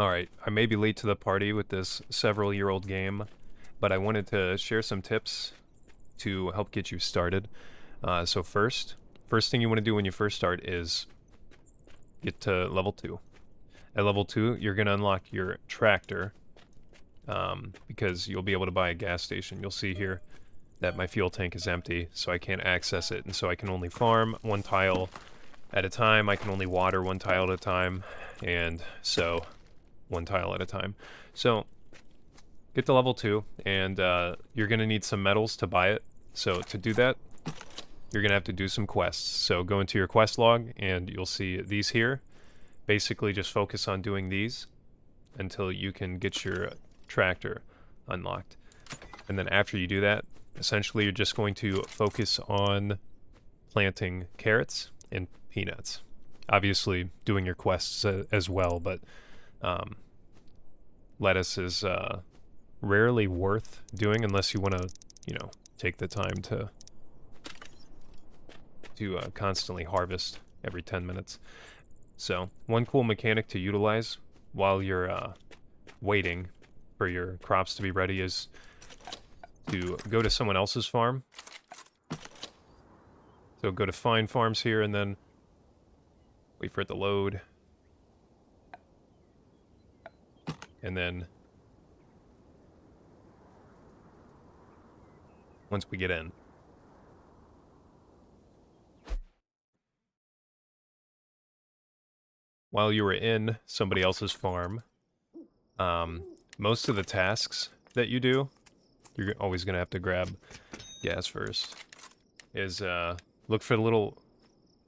Alright, I may be late to the party with this several-year-old game, but I wanted to share some tips to help get you started. So first thing you want to do when you first start is get to level 2. At level 2, you're going to unlock your tractor, because you'll be able to buy a gas station. You'll see here that my fuel tank is empty, so I can't access it, and so I can only farm one tile at a time, I can only water one tile at a time, and so one tile at a time. So get to level 2, and you're going to need some metals to buy it. So to do that, you're going to have to do some quests. So go into your quest log, and you'll see these here. Basically just focus on doing these until you can get your tractor unlocked. And then after you do that, essentially you're just going to focus on planting carrots and peanuts. Obviously doing your quests as well, but lettuce is rarely worth doing unless you want to, take the time to constantly harvest every 10 minutes. So one cool mechanic to utilize while you're waiting for your crops to be ready is to go to someone else's farm. So go to find farms here and then wait for it to load. And then once we get in, while you were in somebody else's farm, most of the tasks that you do, you're always going to have to grab gas first, is look for the little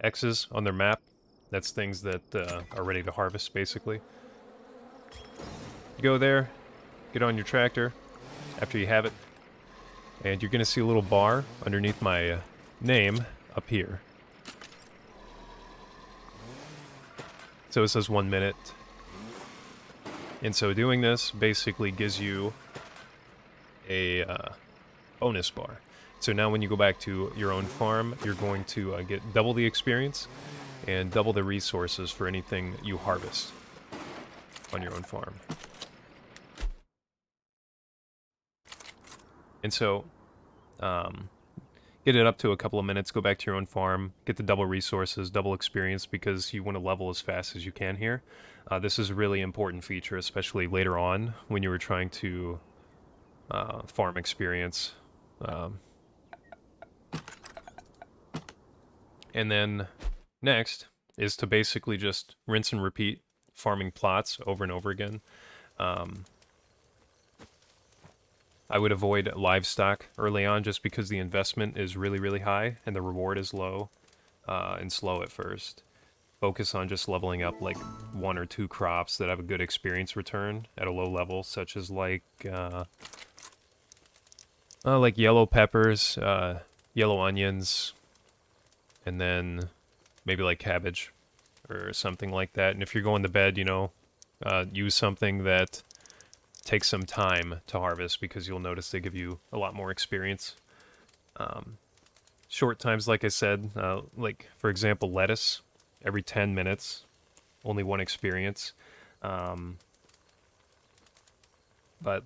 X's on their map. That's things that are ready to harvest, basically. Go there, get on your tractor after you have it, and you're going to see a little bar underneath my name up here. So it says 1 minute. And so doing this basically gives you a bonus bar. So now when you go back to your own farm, you're going to get double the experience and double the resources for anything you harvest on your own farm. And so, get it up to a couple of minutes, go back to your own farm, get the double resources, double experience, because you want to level as fast as you can here. This is a really important feature, especially later on when you were trying to farm experience. And then next is to basically just rinse and repeat farming plots over and over again. I would avoid livestock early on just because the investment is really, really high and the reward is low and slow at first. Focus on just leveling up like 1 or 2 crops that have a good experience return at a low level, such as like yellow peppers, yellow onions, and then maybe like cabbage or something like that. And if you're going to bed, use something that takes some time to harvest, because you'll notice they give you a lot more experience. Short times, like I said, like for example lettuce, every 10 minutes, only 1 experience. But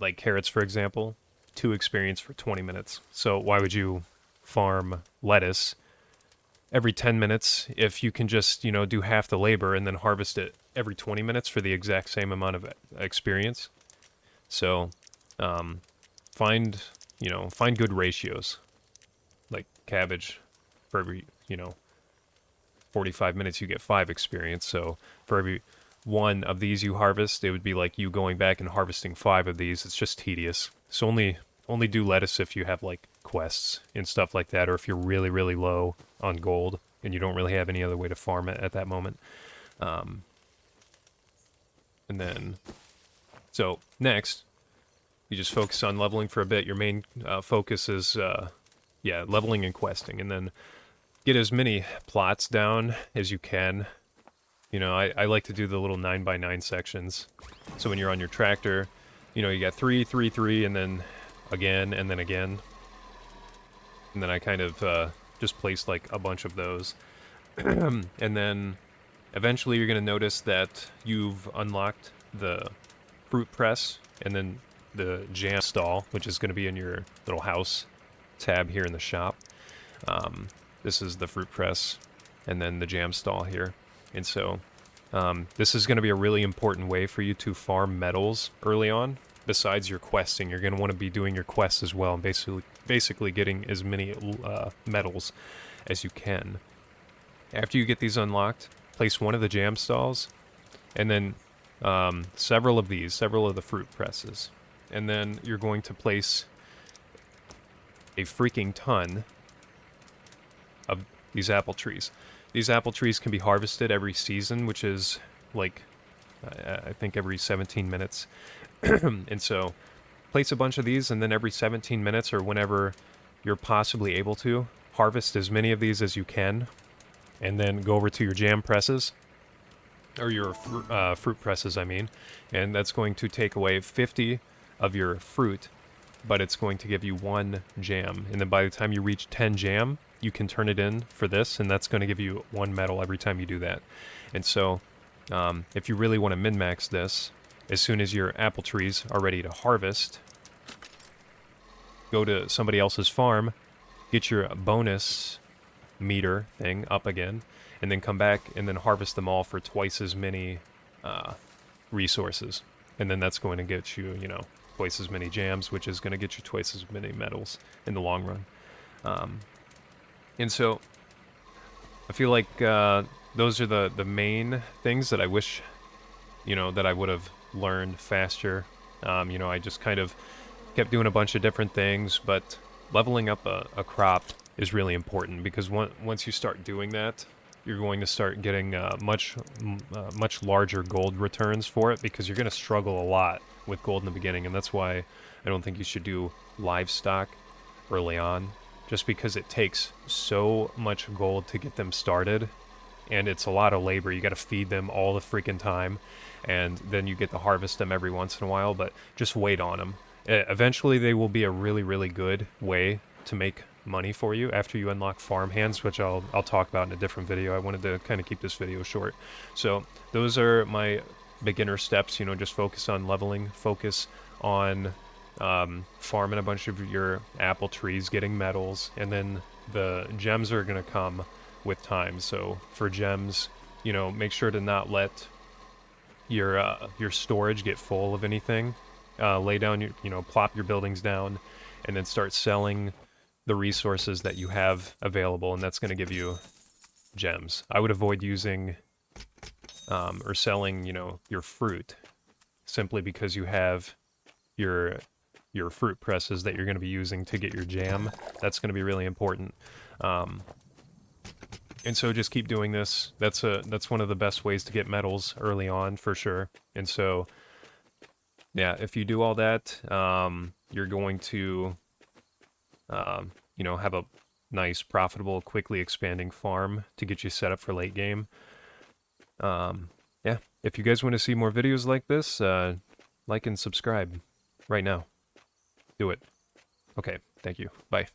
like carrots, for example, 2 experience for 20 minutes. So why would you farm lettuce every 10 minutes if you can just, do half the labor and then harvest it every 20 minutes for the exact same amount of experience? So, find good ratios. Like cabbage, for every, 45 minutes you get 5 experience. So for every 1 of these you harvest, it would be like you going back and harvesting 5 of these. It's just tedious. So only do lettuce if you have like quests and stuff like that, or if you're really, really low on gold and you don't really have any other way to farm it at that moment. And then, so next, you just focus on leveling for a bit. Your main focus is, leveling and questing. And then get as many plots down as you can. I like to do the little 9x9 sections. So when you're on your tractor, you got 3, 3, 3, and then again, and then again. And then I kind of just place like a bunch of those. And then eventually you're going to notice that you've unlocked the fruit press and then the jam stall, which is going to be in your little house tab here in the shop. This is the fruit press and then the jam stall here. And so this is going to be a really important way for you to farm metals early on. Besides your questing, you're going to want to be doing your quests as well, and basically getting as many metals as you can. After you get these unlocked, place one of the jam stalls, and then several of the fruit presses. And then you're going to place a freaking ton of these apple trees. These apple trees can be harvested every season, which is like, I think every 17 minutes. And so place a bunch of these, and then every 17 minutes or whenever you're possibly able to, harvest as many of these as you can, and then go over to your jam presses, or your fruit presses, I mean, and that's going to take away 50 of your fruit, but it's going to give you 1 jam. And then by the time you reach 10 jam, you can turn it in for this, and that's going to give you 1 metal every time you do that. And so if you really want to min-max this, as soon as your apple trees are ready to harvest, go to somebody else's farm, get your bonus meter thing up again, and then come back and then harvest them all for twice as many resources. And then that's going to get you, you know, twice as many jams, which is going to get you twice as many metals in the long run. And so I feel like those are the main things that I wish, you know, that I would have learned faster. You know, I just kind of kept doing a bunch of different things, but leveling up a crop is really important, because once you start doing that, you're going to start getting much larger gold returns for it, because you're going to struggle a lot with gold in the beginning, and that's why I don't think you should do livestock early on, just because it takes so much gold to get them started, and it's a lot of labor. You got to feed them all the freaking time, and then you get to harvest them every once in a while, but just wait on them. Eventually they will be a really, really good way to make money for you after you unlock farm hands, which I'll talk about in a different video. I wanted to kind of keep this video short. So those are my beginner steps. You know, just focus on leveling, focus on farming a bunch of your apple trees, getting metals, and then the gems are going to come with time. So for gems, you know, make sure to not let your storage get full of anything. Lay down your, you know, plop your buildings down, and then start selling the resources that you have available, and that's going to give you gems. I would avoid using or selling, you know, your fruit, simply because you have your fruit presses that you're going to be using to get your jam. That's going to be really important. And so just keep doing this. That's one of the best ways to get metals early on, for sure. And so, yeah, if you do all that, you're going to, you know, have a nice, profitable, quickly expanding farm to get you set up for late game. Yeah, if you guys want to see more videos like this, like and subscribe right now. Do it. Okay, thank you. Bye.